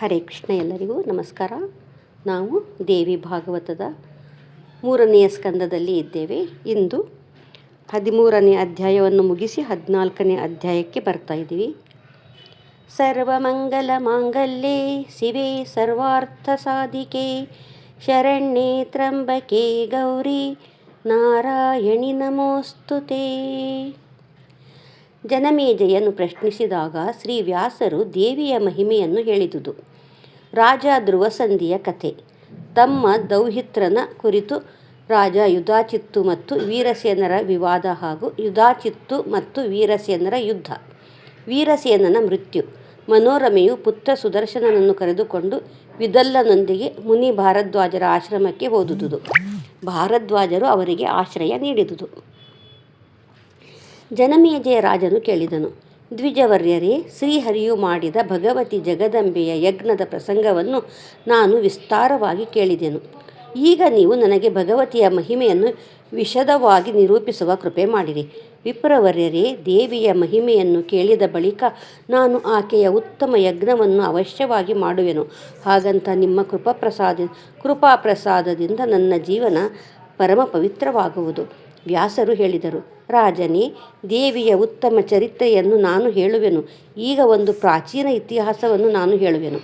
ಹರೇ ಕೃಷ್ಣ. ಎಲ್ಲರಿಗೂ ನಮಸ್ಕಾರ. ನಾವು ದೇವಿ ಭಾಗವತದ 3ನೇ ಸ್ಕಂದದಲ್ಲಿ ಇದ್ದೇವೆ. ಇಂದು 13ನೇ ಅಧ್ಯಾಯವನ್ನು ಮುಗಿಸಿ 14ನೇ ಅಧ್ಯಾಯಕ್ಕೆ ಬರ್ತಾ ಇದ್ದೀವಿ. ಸರ್ವಮಂಗಲ ಮಾಂಗಲ್ಯೆ ಶಿವೆ ಸರ್ವಾರ್ಥ ಸಾಧಿಕೆ ಶರಣ್ಯೆ ತ್ರ್ಯಂಬಕೆ ಗೌರಿ ನಾರಾಯಣಿ ನಮೋಸ್ತುತೆ. ಜನಮೇಜಯನು ಪ್ರಶ್ನಿಸಿದಾಗ ಶ್ರೀ ವ್ಯಾಸರು ದೇವಿಯ ಮಹಿಮೆಯನ್ನು ಹೇಳಿದುದು. ರಾಜ ಧ್ರುವಸಂಧಿಯ ಕಥೆ. ತಮ್ಮ ದೌಹಿತ್ರನ ಕುರಿತು ರಾಜ ಯುಧಾಚಿತ್ತು ಮತ್ತು ವೀರಸೇನರ ವಿವಾದ ಹಾಗೂ ಯುಧಾಚಿತ್ತು ಮತ್ತು ವೀರಸೇನರ ಯುದ್ಧ. ವೀರಸೇನನ ಮೃತ್ಯು. ಮನೋರಮೆಯು ಪುತ್ರ ಸುದರ್ಶನನನ್ನು ಕರೆದುಕೊಂಡು ವಿದಲ್ಲನೊಂದಿಗೆ ಮುನಿ ಭಾರದ್ವಾಜರ ಆಶ್ರಮಕ್ಕೆ ಹೋದುದು. ಭಾರದ್ವಾಜರು ಅವರಿಗೆ ಆಶ್ರಯ ನೀಡಿದುದು. ಜನಮೇಜಯ ರಾಜನು ಕೇಳಿದನು, ದ್ವಿಜವರ್ಯರೇ, ಶ್ರೀಹರಿಯು ಮಾಡಿದ ಭಗವತಿ ಜಗದಂಬೆಯ ಯಜ್ಞದ ಪ್ರಸಂಗವನ್ನು ನಾನು ವಿಸ್ತಾರವಾಗಿ ಕೇಳಿದೆನು. ಈಗ ನೀವು ನನಗೆ ಭಗವತಿಯ ಮಹಿಮೆಯನ್ನು ವಿಶದವಾಗಿ ನಿರೂಪಿಸುವ ಕೃಪೆ ಮಾಡಿರಿ. ವಿಪ್ರವರ್ಯರೇ, ದೇವಿಯ ಮಹಿಮೆಯನ್ನು ಕೇಳಿದ ಬಳಿಕ ನಾನು ಆಕೆಯ ಉತ್ತಮ ಯಜ್ಞವನ್ನು ಅವಶ್ಯವಾಗಿ ಮಾಡುವೆನು. ಹಾಗಂತ ನಿಮ್ಮ ಕೃಪಾಪ್ರಸಾದದಿಂದ ನನ್ನ ಜೀವನ ಪರಮ ಪವಿತ್ರವಾಗುವುದು. ವ್ಯಾಸರು ಹೇಳಿದರು, ರಾಜನೇ, ದೇವಿಯ ಉತ್ತಮ ಚರಿತ್ರೆಯನ್ನು ನಾನು ಹೇಳುವೆನು. ಈಗ ಒಂದು ಪ್ರಾಚೀನ ಇತಿಹಾಸವನ್ನು ನಾನು ಹೇಳುವೆನು,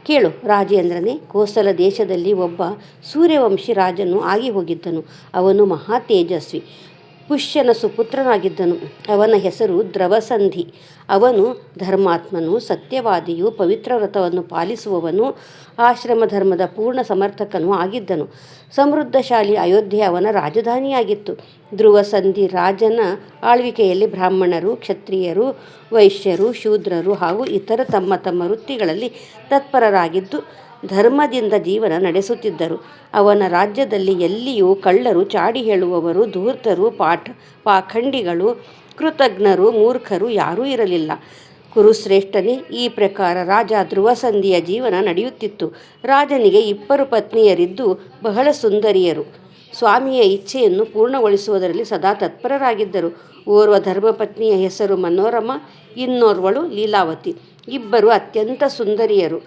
ಕೇಳು. ರಾಜೇಂದ್ರನೇ, ಕೋಸಲ ದೇಶದಲ್ಲಿ ಒಬ್ಬ ಸೂರ್ಯವಂಶಿ ರಾಜನು ಆಗಿ ಹೋಗಿದ್ದನು. ಅವನು ಮಹಾ ತೇಜಸ್ವಿ, ಪುಷ್ಯನ ಸುಪುತ್ರನಾಗಿದ್ದನು. ಅವನ ಹೆಸರು ಧ್ರುವಸಂಧಿ. ಅವನು ಧರ್ಮಾತ್ಮನು, ಸತ್ಯವಾದಿಯು, ಪವಿತ್ರ ವ್ರತವನ್ನು ಪಾಲಿಸುವವನು, ಆಶ್ರಮ ಧರ್ಮದ ಪೂರ್ಣ ಸಮರ್ಥಕನೂ ಆಗಿದ್ದನು. ಸಮೃದ್ಧಶಾಲಿ ಅಯೋಧ್ಯೆ ಅವನ ರಾಜಧಾನಿಯಾಗಿತ್ತು. ಧ್ರುವಸಂಧಿ ರಾಜನ ಆಳ್ವಿಕೆಯಲ್ಲಿ ಬ್ರಾಹ್ಮಣರು, ಕ್ಷತ್ರಿಯರು, ವೈಶ್ಯರು, ಶೂದ್ರರು ಹಾಗೂ ಇತರ ತಮ್ಮ ತಮ್ಮ ವೃತ್ತಿಗಳಲ್ಲಿ ತತ್ಪರರಾಗಿದ್ದು ಧರ್ಮದಿಂದ ಜೀವನ ನಡೆಸುತ್ತಿದ್ದರು. ಅವನ ರಾಜ್ಯದಲ್ಲಿ ಎಲ್ಲಿಯೂ ಕಳ್ಳರು, ಚಾಡಿ ಹೇಳುವವರು, ಧೂರ್ತರು, ಪಾಖಂಡಿಗಳು, ಕೃತಜ್ಞರು, ಮೂರ್ಖರು ಯಾರೂ ಇರಲಿಲ್ಲ. ಕುರುಶ್ರೇಷ್ಠನೇ, ಈ ಪ್ರಕಾರ ರಾಜ ಧ್ರುವಸಂಧಿಯ ಜೀವನ ನಡೆಯುತ್ತಿತ್ತು. ರಾಜನಿಗೆ 2 ಪತ್ನಿಯರಿದ್ದು ಬಹಳ ಸುಂದರಿಯರು. ಸ್ವಾಮಿಯ ಇಚ್ಛೆಯನ್ನು ಪೂರ್ಣಗೊಳಿಸುವುದರಲ್ಲಿ ಸದಾ ತತ್ಪರರಾಗಿದ್ದರು. ಓರ್ವ ಧರ್ಮಪತ್ನಿಯ ಹೆಸರು ಮನೋರಮ, ಇನ್ನೋರ್ವಳು ಲೀಲಾವತಿ. ಇಬ್ಬರು ಅತ್ಯಂತ ಸುಂದರಿಯರು,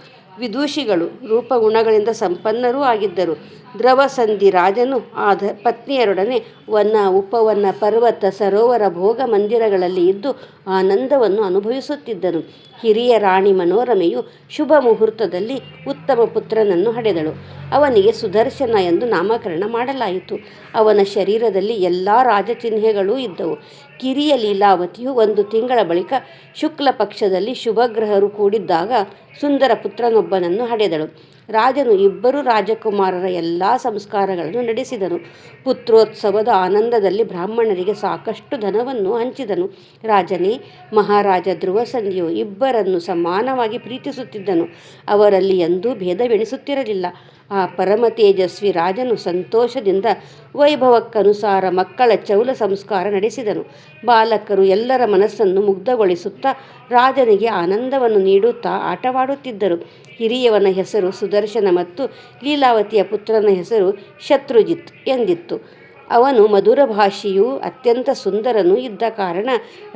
ವಿದೂಷಿಗಳು, ರೂಪಗುಣಗಳಿಂದ ಸಂಪನ್ನರೂ ಆಗಿದ್ದರು. ಧ್ರುವಸಂಧಿ ರಾಜನು ಆ ಪತ್ನಿಯರೊಡನೆ ವನ, ಉಪವನ, ಪರ್ವತ, ಸರೋವರ, ಭೋಗ ಮಂದಿರಗಳಲ್ಲಿ ಇದ್ದು ಆನಂದವನ್ನು ಅನುಭವಿಸುತ್ತಿದ್ದನು. ಹಿರಿಯ ರಾಣಿ ಮನೋರಮೆಯು ಶುಭ ಮುಹೂರ್ತದಲ್ಲಿ ಉತ್ತಮ ಪುತ್ರನನ್ನು ಹಡೆದಳು. ಅವನಿಗೆ ಸುದರ್ಶನ ಎಂದು ನಾಮಕರಣ ಮಾಡಲಾಯಿತು. ಅವನ ಶರೀರದಲ್ಲಿ ಎಲ್ಲ ರಾಜಚಿಹ್ನೆಗಳೂ ಇದ್ದವು. ಕಿರಿಯ ಲೀಲಾವತಿಯು 1 ತಿಂಗಳ ಬಳಿಕ ಶುಕ್ಲ ಪಕ್ಷದಲ್ಲಿ ಶುಭಗ್ರಹರು ಕೂಡಿದ್ದಾಗ ಸುಂದರ ಪುತ್ರನೊಬ್ಬನನ್ನು ಹಡೆದಳು. ರಾಜನು 2 ರಾಜಕುಮಾರರ ಎಲ್ಲ ಸಂಸ್ಕಾರಗಳನ್ನು ನಡೆಸಿದನು. ಪುತ್ರೋತ್ಸವದ ಆನಂದದಲ್ಲಿ ಬ್ರಾಹ್ಮಣರಿಗೆ ಸಾಕಷ್ಟು ಧನವನ್ನು ಹಂಚಿದನು. ರಾಜನೇ, ಮಹಾರಾಜ ಧ್ರುವಸಂಧಿಯು ಇಬ್ಬರನ್ನು ಸಮಾನವಾಗಿ ಪ್ರೀತಿಸುತ್ತಿದ್ದನು. ಅವರಲ್ಲಿ ಎಂದೂ ಭೇದವೆಣಿಸುತ್ತಿರಲಿಲ್ಲ. ಆ ಪರಮ ತೇಜಸ್ವಿ ರಾಜನು ಸಂತೋಷದಿಂದ ವೈಭವಕ್ಕನುಸಾರ ಮಕ್ಕಳ ಚೌಲ ಸಂಸ್ಕಾರ ನಡೆಸಿದನು. ಬಾಲಕರು ಎಲ್ಲರ ಮನಸ್ಸನ್ನು ಮುಗ್ಧಗೊಳಿಸುತ್ತಾ ರಾಜನಿಗೆ ಆನಂದವನ್ನು ನೀಡುತ್ತಾ ಆಟವಾಡುತ್ತಿದ್ದರು. ಹಿರಿಯವನ ಹೆಸರು ಸುದರ್ಶನ ಮತ್ತು ಲೀಲಾವತಿಯ ಪುತ್ರನ ಹೆಸರು ಶತ್ರುಜಿತ್ ಎಂದಿತ್ತು. ಅವನು ಮಧುರ ಭಾಷಿಯೂ ಅತ್ಯಂತ ಸುಂದರನೂ ಇದ್ದ ಕಾರಣ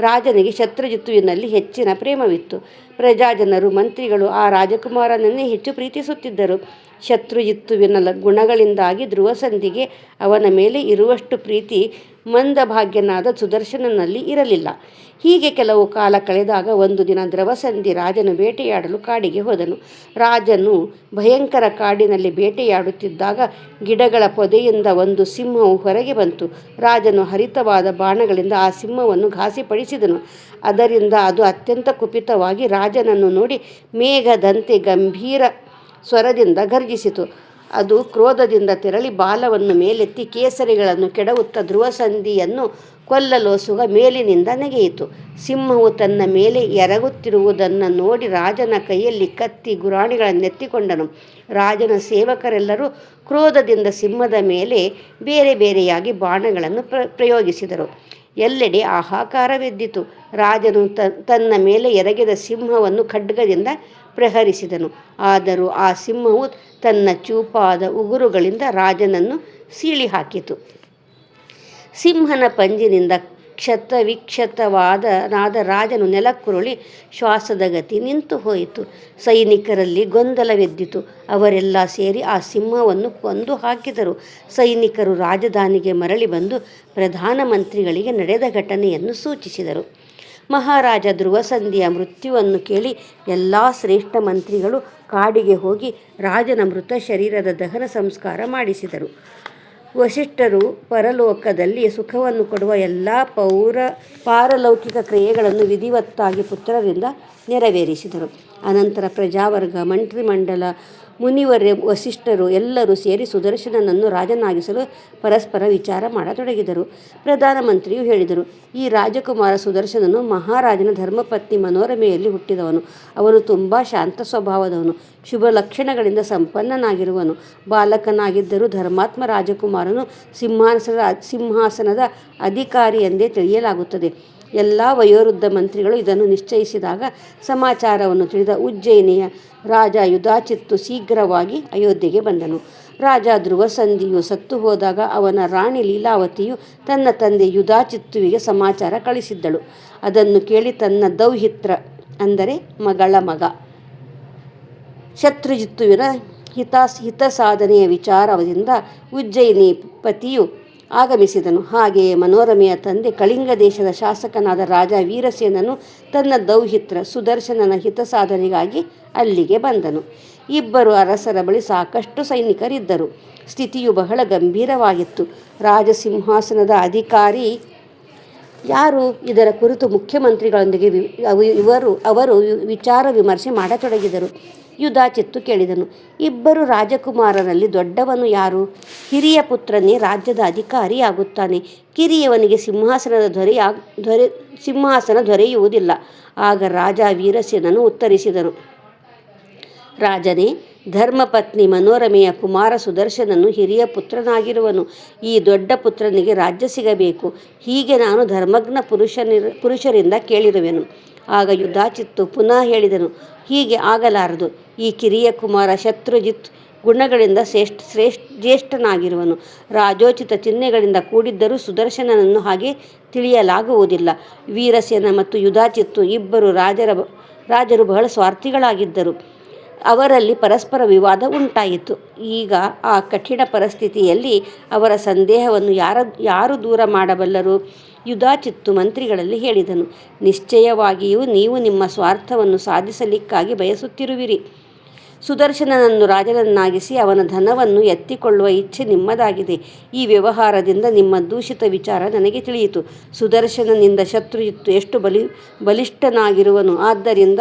ರಾಜನಿಗೆ ಶತ್ರುಜಿತ್ತುವಿನಲ್ಲಿ ಹೆಚ್ಚಿನ ಪ್ರೇಮವಿತ್ತು. ಪ್ರಜಾಜನರು, ಮಂತ್ರಿಗಳು ಆ ರಾಜಕುಮಾರನನ್ನೇ ಹೆಚ್ಚು ಪ್ರೀತಿಸುತ್ತಿದ್ದರು. ಶತ್ರುಜಿತ್ತುವಿನ ಗುಣಗಳಿಂದಾಗಿ ಧ್ರುವಸಂಧಿಗೆ ಅವನ ಮೇಲೆ ಇರುವಷ್ಟು ಪ್ರೀತಿ ಮಂದಭಾಗ್ಯನಾದ ಸುದರ್ಶನನಲ್ಲಿ ಇರಲಿಲ್ಲ. ಹೀಗೆ ಕೆಲವು ಕಾಲ ಕಳೆದಾಗ ಒಂದು ದಿನ ಧ್ರುವಸಂಧಿ ರಾಜನು ಬೇಟೆಯಾಡಲು ಕಾಡಿಗೆ ಹೋದನು. ರಾಜನು ಭಯಂಕರ ಕಾಡಿನಲ್ಲಿ ಬೇಟೆಯಾಡುತ್ತಿದ್ದಾಗ ಗಿಡಗಳ ಪೊದೆಯಿಂದ ಒಂದು ಸಿಂಹವು ಹೊರಗೆ ಬಂತು. ರಾಜನು ಹರಿತವಾದ ಬಾಣಗಳಿಂದ ಆ ಸಿಂಹವನ್ನು ಘಾಸಿಪಡಿಸಿದನು. ಅದರಿಂದ ಅದು ಅತ್ಯಂತ ಕುಪಿತವಾಗಿ ರಾಜನನ್ನು ನೋಡಿ ಮೇಘದಂತೆ ಗಂಭೀರ ಸ್ವರದಿಂದ ಗರ್ಜಿಸಿತು. ಅದು ಕ್ರೋಧದಿಂದ ತೆರಳಿ ಬಾಲವನ್ನು ಮೇಲೆತ್ತಿ ಕೇಸರಿಗಳನ್ನು ಕೆಡವುತ್ತಾ ಧ್ರುವಸಂಧಿಯನ್ನು ಕೊಲ್ಲಲೋಸುಗ ಮೇಲಿನಿಂದ ನೆಗೆಯಿತು. ಸಿಂಹವು ತನ್ನ ಮೇಲೆ ಎರಗುತ್ತಿರುವುದನ್ನು ನೋಡಿ ರಾಜನ ಕೈಯಲ್ಲಿ ಕತ್ತಿ, ಗುರಾಣಿಗಳನ್ನೆತ್ತಿಕೊಂಡನು. ರಾಜನ ಸೇವಕರೆಲ್ಲರೂ ಕ್ರೋಧದಿಂದ ಸಿಂಹದ ಮೇಲೆ ಬೇರೆ ಬೇರೆಯಾಗಿ ಬಾಣಗಳನ್ನು ಪ್ರಯೋಗಿಸಿದರು. ಎಲ್ಲೆಡೆ ಹಾಹಾಕಾರವೆದ್ದಿತು. ರಾಜನು ತನ್ನ ಮೇಲೆ ಎರಗಿದ ಸಿಂಹವನ್ನು ಖಡ್ಗದಿಂದ ಪ್ರಹರಿಸಿದನು. ಆದರೂ ಆ ಸಿಂಹವು ತನ್ನ ಚೂಪಾದ ಉಗುರುಗಳಿಂದ ರಾಜನನ್ನು ಸೀಳಿ ಹಾಕಿತು. ಸಿಂಹನ ಪಂಜಿನಿಂದ ವಿಕ್ಷತವಾದನಾದ ರಾಜನು ನೆಲಕ್ಕುರುಳಿ ಶ್ವಾಸದ ಗತಿ ನಿಂತು ಹೋಯಿತು. ಸೈನಿಕರಲ್ಲಿ ಗೊಂದಲವೆದ್ದಿತು. ಅವರೆಲ್ಲ ಸೇರಿ ಆ ಸಿಂಹವನ್ನು ಕೊಂದು ಹಾಕಿದರು. ಸೈನಿಕರು ರಾಜಧಾನಿಗೆ ಮರಳಿ ಬಂದು ಪ್ರಧಾನಮಂತ್ರಿಗಳಿಗೆ ನಡೆದ ಘಟನೆಯನ್ನು ಸೂಚಿಸಿದರು. ಮಹಾರಾಜ ಧ್ರುವಸಂಧಿಯ ಮೃತ್ಯುವನ್ನು ಕೇಳಿ ಎಲ್ಲ ಶ್ರೇಷ್ಠ ಮಂತ್ರಿಗಳು ಕಾಡಿಗೆ ಹೋಗಿ ರಾಜನ ಮೃತ ಶರೀರದ ದಹನ ಸಂಸ್ಕಾರ ಮಾಡಿಸಿದರು. ವಸಿಷ್ಠರು ಪರಲೋಕದಲ್ಲಿ ಸುಖವನ್ನು ಕೊಡುವ ಎಲ್ಲ ಪಾರಲೌಕಿಕ ಕ್ರಿಯೆಗಳನ್ನು ವಿಧಿವತ್ತಾಗಿ ಪುತ್ರರಿಂದ ನೆರವೇರಿಸಿದರು. ಅನಂತರ ಪ್ರಜಾವರ್ಗ, ಮಂತ್ರಿಮಂಡಲ, ಮುನಿವರ್ಯ, ವಸಿಷ್ಠರು ಎಲ್ಲರೂ ಸೇರಿ ಸುದರ್ಶನನನ್ನು ರಾಜನಾಗಿಸಲು ಪರಸ್ಪರ ವಿಚಾರ ಮಾಡತೊಡಗಿದರು. ಪ್ರಧಾನಮಂತ್ರಿಯು ಹೇಳಿದರು, ಈ ರಾಜಕುಮಾರ ಸುದರ್ಶನನು ಮಹಾರಾಜನ ಧರ್ಮಪತ್ನಿ ಮನೋರಮೆಯಲ್ಲಿ ಹುಟ್ಟಿದವನು. ಅವನು ತುಂಬ ಶಾಂತ ಸ್ವಭಾವದವನು, ಶುಭ ಲಕ್ಷಣಗಳಿಂದ ಸಂಪನ್ನನಾಗಿರುವನು. ಬಾಲಕನಾಗಿದ್ದರೂ ಧರ್ಮಾತ್ಮ ರಾಜಕುಮಾರನು ಸಿಂಹಾಸನದ ಅಧಿಕಾರಿ ಎಂದೇ ತಿಳಿಯಲಾಗುತ್ತದೆ. ಎಲ್ಲ ವಯೋವೃದ್ಧ ಮಂತ್ರಿಗಳು ಇದನ್ನು ನಿಶ್ಚಯಿಸಿದಾಗ ಸಮಾಚಾರವನ್ನು ತಿಳಿದ ಉಜ್ಜಯಿನಿಯ ರಾಜ ಯುಧಾಚಿತ್ತು ಶೀಘ್ರವಾಗಿ ಅಯೋಧ್ಯೆಗೆ ಬಂದನು. ರಾಜ ಧ್ರುವಸಂಧಿಯು ಸತ್ತು ಹೋದಾಗ ಅವನ ರಾಣಿ ಲೀಲಾವತಿಯು ತನ್ನ ತಂದೆ ಯುಧಾಚಿತ್ತುವಿಗೆ ಸಮಾಚಾರ ಕಳಿಸಿದ್ದಳು. ಅದನ್ನು ಕೇಳಿ ತನ್ನ ದೌಹಿತ್ರ ಅಂದರೆ ಮಗಳ ಮಗ ಶತ್ರುಜಿತ್ತುವಿನ ಹಿತಸಾಧನೆಯ ವಿಚಾರದಿಂದ ಉಜ್ಜಯಿನಿ ಪತಿಯು ಆಗಮಿಸಿದನು. ಹಾಗೆಯೇ ಮನೋರಮೆಯ ತಂದೆ ಕಳಿಂಗ ದೇಶದ ಶಾಸಕನಾದ ರಾಜ ವೀರಸೇನನು ತನ್ನ ದೌಹಿತ್ರ ಸುದರ್ಶನನ ಹಿತಸಾಧನೆಗಾಗಿ ಅಲ್ಲಿಗೆ ಬಂದನು. ಇಬ್ಬರು ಅರಸರ ಬಳಿ ಸಾಕಷ್ಟು ಸೈನಿಕರಿದ್ದರು. ಸ್ಥಿತಿಯು ಬಹಳ ಗಂಭೀರವಾಗಿತ್ತು. ರಾಜಸಿಂಹಾಸನದ ಅಧಿಕಾರಿ ಯಾರು? ಇದರ ಕುರಿತು ಮುಖ್ಯಮಂತ್ರಿಗಳೊಂದಿಗೆ ಅವರು ವಿಚಾರ ವಿಮರ್ಶೆ ಮಾಡತೊಡಗಿದರು. ಯುಧಾಚಿತ್ತು ಕೇಳಿದನು, ಇಬ್ಬರು ರಾಜಕುಮಾರರಲ್ಲಿ ದೊಡ್ಡವನು ಯಾರು? ಹಿರಿಯ ಪುತ್ರನೇ ರಾಜ್ಯದ ಅಧಿಕಾರಿಯಾಗುತ್ತಾನೆ. ಕಿರಿಯವನಿಗೆ ಸಿಂಹಾಸನ ದೊರೆಯುವುದಿಲ್ಲ. ಆಗ ರಾಜ ವೀರಸೇನನು ಉತ್ತರಿಸಿದನು, ರಾಜನೇ, ಧರ್ಮಪತ್ನಿ ಮನೋರಮೆಯ ಕುಮಾರ ಸುದರ್ಶನನು ಹಿರಿಯ ಪುತ್ರನಾಗಿರುವನು. ಈ ದೊಡ್ಡ ಪುತ್ರನಿಗೆ ರಾಜ್ಯ ಸಿಗಬೇಕು. ಹೀಗೆ ನಾನು ಧರ್ಮಜ್ಞ ಪುರುಷರಿಂದ ಕೇಳಿರುವೆನು. ಆಗ ಯುಧಾಚಿತ್ತು ಪುನಃ ಹೇಳಿದನು, ಹೀಗೆ ಆಗಲಾರದು. ಈ ಕಿರಿಯ ಕುಮಾರ ಶತ್ರುಜಿತ್ ಗುಣಗಳಿಂದ ಜ್ಯೇಷ್ಠನಾಗಿರುವನು. ರಾಜೋಚಿತ ಚಿಹ್ನೆಗಳಿಂದ ಕೂಡಿದ್ದರೂ ಸುದರ್ಶನನನ್ನು ಹಾಗೆ ತಿಳಿಯಲಾಗುವುದಿಲ್ಲ. ವೀರಸೇನ ಮತ್ತು ಯುಧಾಚಿತ್ತು ಇಬ್ಬರು ರಾಜರು ಬಹಳ ಸ್ವಾರ್ಥಿಗಳಾಗಿದ್ದರು. ಅವರಲ್ಲಿ ಪರಸ್ಪರ ವಿವಾದ ಉಂಟಾಯಿತು. ಈಗ ಆ ಕಠಿಣ ಪರಿಸ್ಥಿತಿಯಲ್ಲಿ ಅವರ ಸಂದೇಹವನ್ನು ಯಾರು ದೂರ ಮಾಡಬಲ್ಲರು? ಯುಧಾಚಿತ್ತು ಮಂತ್ರಿಗಳಲ್ಲಿ ಹೇಳಿದನು, ನಿಶ್ಚಯವಾಗಿಯೂ ನೀವು ನಿಮ್ಮ ಸ್ವಾರ್ಥವನ್ನು ಸಾಧಿಸಲಿಕ್ಕಾಗಿ ಬಯಸುತ್ತಿರುವಿರಿ. ಸುದರ್ಶನನನ್ನು ರಾಜನನ್ನಾಗಿಸಿ ಅವನ ಧನವನ್ನು ಎತ್ತಿಕೊಳ್ಳುವ ಇಚ್ಛೆ ನಿಮ್ಮದಾಗಿದೆ. ಈ ವ್ಯವಹಾರದಿಂದ ನಿಮ್ಮ ದೂಷಿತ ವಿಚಾರ ನನಗೆ ತಿಳಿಯಿತು. ಸುದರ್ಶನನಿಂದ ಶತ್ರುಜಿತ್ತು ಎಷ್ಟು ಬಲಿಷ್ಠನಾಗಿರುವನು. ಆದ್ದರಿಂದ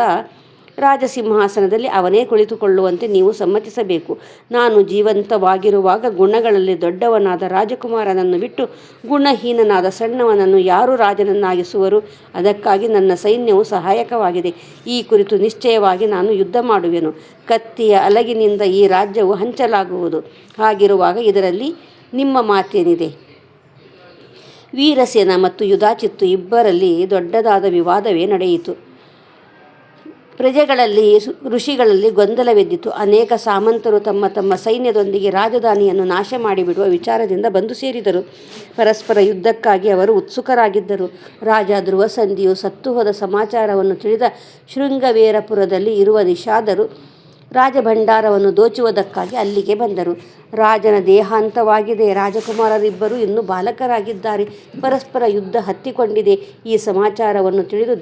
ರಾಜಸಿಂಹಾಸನದಲ್ಲಿ ಅವನೇ ಕುಳಿತುಕೊಳ್ಳುವಂತೆ ನೀವು ಸಮ್ಮತಿಸಬೇಕು. ನಾನು ಜೀವಂತವಾಗಿರುವಾಗ ಗುಣಗಳಲ್ಲಿ ದೊಡ್ಡವನಾದ ರಾಜಕುಮಾರನನ್ನು ಬಿಟ್ಟು ಗುಣಹೀನನಾದ ಸಣ್ಣವನನ್ನು ಯಾರು ರಾಜನನ್ನಾಗಿಸುವರು? ಅದಕ್ಕಾಗಿ ನನ್ನ ಸೈನ್ಯವು ಸಹಾಯಕವಾಗಿದೆ. ಈ ಕುರಿತು ನಿಶ್ಚಯವಾಗಿ ನಾನು ಯುದ್ಧ ಮಾಡುವೆನು. ಕತ್ತಿಯ ಅಲಗಿನಿಂದ ಈ ರಾಜ್ಯವು ಹಂಚಲಾಗುವುದು. ಹಾಗಿರುವಾಗ ಇದರಲ್ಲಿ ನಿಮ್ಮ ಮಾತೇನಿದೆ? ವೀರಸೇನ ಮತ್ತು ಯುಧಾಚಿತ್ತು ಇಬ್ಬರಲ್ಲಿ ದೊಡ್ಡದಾದ ವಿವಾದವೇ ನಡೆಯಿತು. ಪ್ರಜೆಗಳಲ್ಲಿ ಋಷಿಗಳಲ್ಲಿ ಗೊಂದಲವೆದ್ದಿತು. ಅನೇಕ ಸಾಮಂತರು ತಮ್ಮ ತಮ್ಮ ಸೈನ್ಯದೊಂದಿಗೆ ರಾಜಧಾನಿಯನ್ನು ನಾಶ ಮಾಡಿಬಿಡುವ ವಿಚಾರದಿಂದ ಬಂದು ಸೇರಿದರು. ಪರಸ್ಪರ ಯುದ್ಧಕ್ಕಾಗಿ ಅವರು ಉತ್ಸುಕರಾಗಿದ್ದರು. ರಾಜ ಧ್ರುವಸಂಧಿಯು ಸತ್ತು ಹೋದ ಸಮಾಚಾರವನ್ನು ತಿಳಿದ ಶೃಂಗವೇರಪುರದಲ್ಲಿ ಇರುವ ನಿಷಾದರು ರಾಜಭಂಡಾರವನ್ನು ದೋಚುವುದಕ್ಕಾಗಿ ಅಲ್ಲಿಗೆ ಬಂದರು. ರಾಜನ ದೇಹಾಂತವಾಗಿದೆ. ರಾಜಕುಮಾರರಿಬ್ಬರು ಇನ್ನೂ ಬಾಲಕರಾಗಿದ್ದಾರೆ. ಪರಸ್ಪರ ಯುದ್ಧ ಹತ್ತಿಕೊಂಡಿದೆ. ಈ ಸಮಾಚಾರವನ್ನು ತಿಳಿದು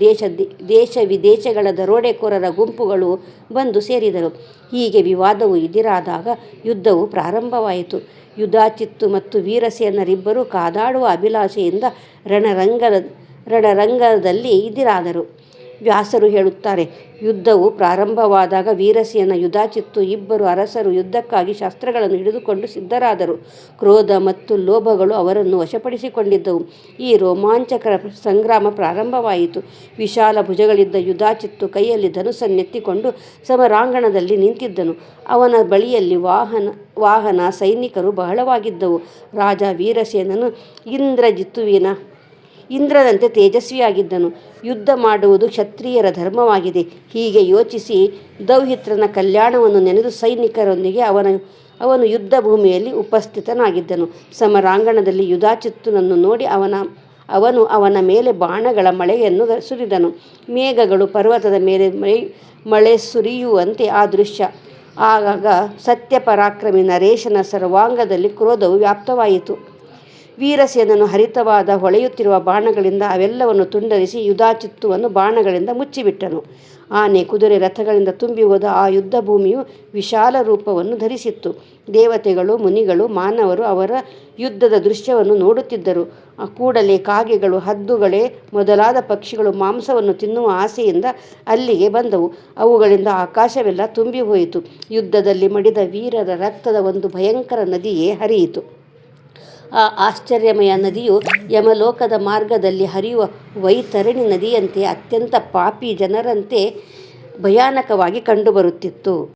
ದೇಶ ವಿದೇಶಗಳ ದರೋಡೆಕೋರರ ಗುಂಪುಗಳು ಬಂದು ಸೇರಿದರು. ಹೀಗೆ ವಿವಾದವು ಇದಿರಾದಾಗ ಯುದ್ಧವು ಪ್ರಾರಂಭವಾಯಿತು. ಯುಧಾಚಿತ್ತು ಮತ್ತು ವೀರಸೇನರಿಬ್ಬರು ಕಾದಾಡುವ ಅಭಿಲಾಷೆಯಿಂದ ರಣರಂಗದಲ್ಲಿ ಇದಿರಾದರು. ವ್ಯಾಸರು ಹೇಳುತ್ತಾರೆ, ಯುದ್ಧವು ಪ್ರಾರಂಭವಾದಾಗ ವೀರಸೇನ, ಯುಧಾಚಿತ್ತು ಇಬ್ಬರು ಅರಸರು ಯುದ್ಧಕ್ಕಾಗಿ ಶಸ್ತ್ರಗಳನ್ನು ಹಿಡಿದುಕೊಂಡು ಸಿದ್ಧರಾದರು. ಕ್ರೋಧ ಮತ್ತು ಲೋಭಗಳು ಅವರನ್ನು ವಶಪಡಿಸಿಕೊಂಡಿದ್ದವು. ಈ ರೋಮಾಂಚಕರ ಸಂಗ್ರಾಮ ಪ್ರಾರಂಭವಾಯಿತು. ವಿಶಾಲ ಭುಜಗಳಿದ್ದ ಯುಧಾಚಿತ್ತು ಕೈಯಲ್ಲಿ ಧನುಸ್ಸನ್ನೆತ್ತಿಕೊಂಡು ಸಮರಾಂಗಣದಲ್ಲಿ ನಿಂತಿದ್ದನು. ಅವನ ಬಳಿಯಲ್ಲಿ ವಾಹನ ಸೈನಿಕರು ಬಹಳವಾಗಿದ್ದವು. ರಾಜ ವೀರಸೇನನು ಇಂದ್ರನಂತೆ ತೇಜಸ್ವಿಯಾಗಿದ್ದನು. ಯುದ್ಧ ಮಾಡುವುದು ಕ್ಷತ್ರಿಯರ ಧರ್ಮವಾಗಿದೆ. ಹೀಗೆ ಯೋಚಿಸಿ ದೌಹಿತ್ರನ ಕಲ್ಯಾಣವನ್ನು ನೆನೆದು ಸೈನಿಕರೊಂದಿಗೆ ಅವನು ಯುದ್ಧ ಭೂಮಿಯಲ್ಲಿ ಉಪಸ್ಥಿತನಾಗಿದ್ದನು. ಸಮರಾಂಗಣದಲ್ಲಿ ಯುಧಾಚಿತ್ತನನ್ನು ನೋಡಿ ಅವನು ಅವನ ಮೇಲೆ ಬಾಣಗಳ ಮಳೆಯನ್ನು ಸುರಿದನು. ಮೇಘಗಳು ಪರ್ವತದ ಮೇಲೆ ಮಳೆ ಸುರಿಯುವಂತೆ ಆ ದೃಶ್ಯ. ಆಗ ಸತ್ಯಪರಾಕ್ರಮಿ ನರೇಶನ ಸರ್ವಾಂಗದಲ್ಲಿ ಕ್ರೋಧವು ವ್ಯಾಪ್ತವಾಯಿತು. ವೀರಸೇನನು ಹರಿತವಾದ ಹೊಳೆಯುತ್ತಿರುವ ಬಾಣಗಳಿಂದ ಅವೆಲ್ಲವನ್ನು ತುಂಡರಿಸಿ ಯುಧಾಚಿತ್ತುವನ್ನು ಬಾಣಗಳಿಂದ ಮುಚ್ಚಿಬಿಟ್ಟನು. ಆನೆ, ಕುದುರೆ, ರಥಗಳಿಂದ ತುಂಬಿ ಹೋದ ಆ ಯುದ್ಧ ಭೂಮಿಯು ವಿಶಾಲ ರೂಪವನ್ನು ಧರಿಸಿತ್ತು. ದೇವತೆಗಳು, ಮುನಿಗಳು, ಮಾನವರು ಅವರ ಯುದ್ಧದ ದೃಶ್ಯವನ್ನು ನೋಡುತ್ತಿದ್ದರು. ಕೂಡಲೇ ಕಾಗೆಗಳು, ಹದ್ದುಗಳೇ ಮೊದಲಾದ ಪಕ್ಷಿಗಳು ಮಾಂಸವನ್ನು ತಿನ್ನುವ ಆಸೆಯಿಂದ ಅಲ್ಲಿಗೆ ಬಂದವು. ಅವುಗಳಿಂದ ಆಕಾಶವೆಲ್ಲ ತುಂಬಿ ಹೋಯಿತು. ಯುದ್ಧದಲ್ಲಿ ಮಡಿದ ವೀರರ ರಕ್ತದ ಒಂದು ಭಯಂಕರ ನದಿಯೇ ಹರಿಯಿತು. ಆ ಆಶ್ಚರ್ಯಮಯ ನದಿಯು ಯಮಲೋಕದ ಮಾರ್ಗದಲ್ಲಿ ಹರಿಯುವ ವೈತರಣಿ ನದಿಯಂತೆ ಅತ್ಯಂತ ಪಾಪಿ ಜನರಂತೆ ಭಯಾನಕವಾಗಿ ಕಂಡುಬರುತ್ತಿತ್ತು.